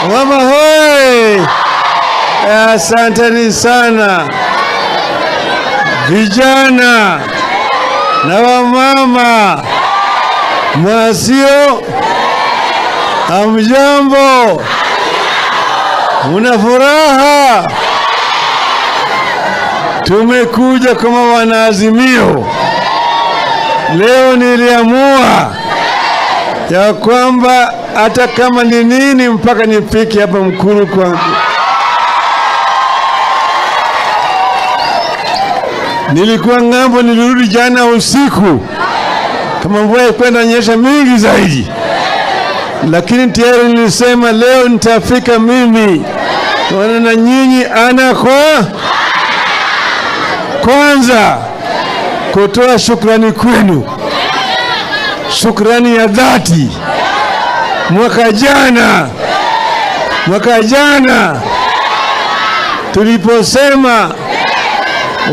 Mama hoi! Asanteni sana vijana na wamama, mwasio hamjambo, muna furaha. Tumekuja kama wanaazimio. Leo niliamua ya kwamba hata kama ni nini mpaka nifike hapa Mkuru kwangu. Nilikuwa ng'ambo, nilirudi jana usiku kama mvua ikwenda nyesha mingi zaidi, lakini tayari nilisema leo nitafika mimi na nyinyi ana kwa kwanza kutoa shukrani kwenu, shukrani ya dhati. Mwaka jana tuliposema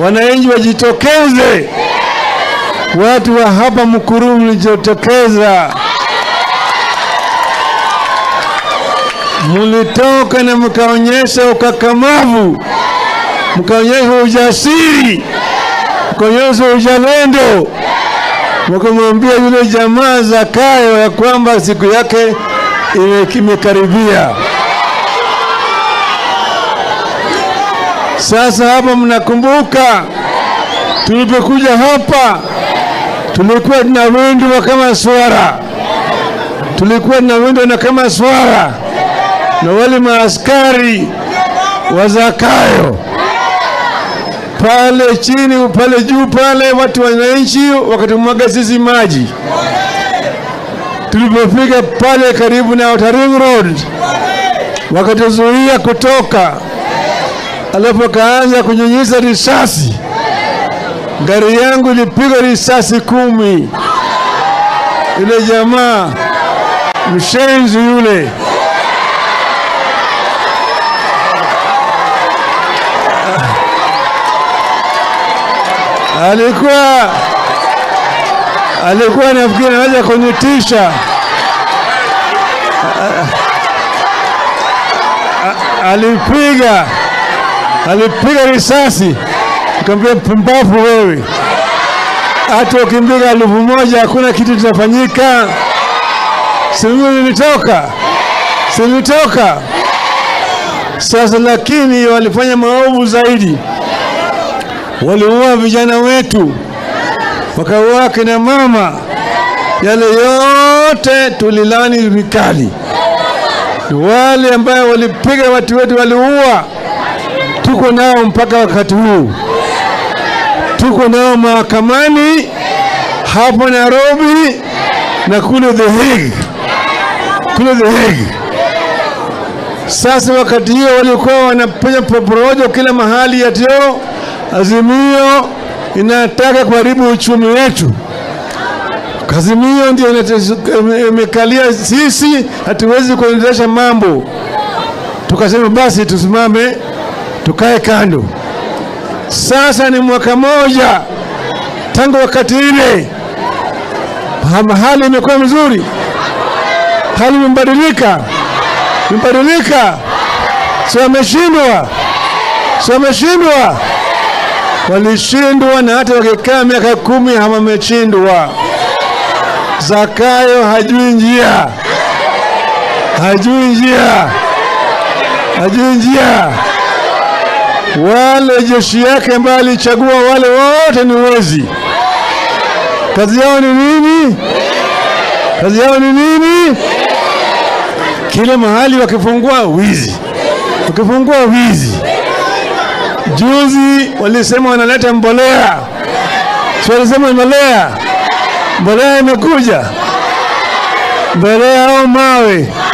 wananchi wajitokeze, watu wa hapa Mkuru mlijitokeza, mulitoka na mkaonyesha ukakamavu, mkaonyesha ujasiri, mkaonyesha uzalendo, mkamwambia yule jamaa Zakayo ya kwamba siku yake imekaribia. Sasa hapa mnakumbuka tulipokuja hapa tulikuwa tunawindwa kama swara, na wale maaskari wa Zakayo pale chini, pale juu, pale watu wananchi wakatumwaga sisi maji. Tulipofika pale karibu na Outer Ring Road wakatuzuia kutoka, alafu kaanza kunyunyiza risasi. Gari yangu ilipigwa risasi 10. Yule jamaa mshenzi yule alikuwa nafikiri anaweza kunitisha. Alipiga risasi, nikamwambia pumbavu wewe, hata ukimpiga 1000 hakuna kitu kitafanyika. Silitoka. Sasa lakini walifanya maovu zaidi, waliua vijana wetu, wakaua kina mama. Yale yote tulilani vikali. Wale ambao walipiga watu wetu, waliua, tuko nao mpaka wakati huu, tuko nao mahakamani hapo Nairobi na kule The Hague. Sasa wakati hiyo walikuwa wanapenya porojo kila mahali, yatio Azimio inataka kuharibu uchumi wetu. Azimio ndio imekalia sisi, hatuwezi kuendelesha mambo. Tukasema basi tusimame, tukae kando. Sasa ni mwaka moja tangu wakati ile, hali imekuwa mzuri, hali imebadilika. Sio wameshindwa, walishindwa, na hata wakikaa miaka 10 hawameshindwa. Zakayo hajui njia. Wale jeshi yake ambao alichagua, wale wote ni wezi. Kazi yao ni nini? Kila mahali wakifungua wizi. Juzi walisema wanaleta mbolea. Sio, walisema mbolea imekuja, mbolea au mawe.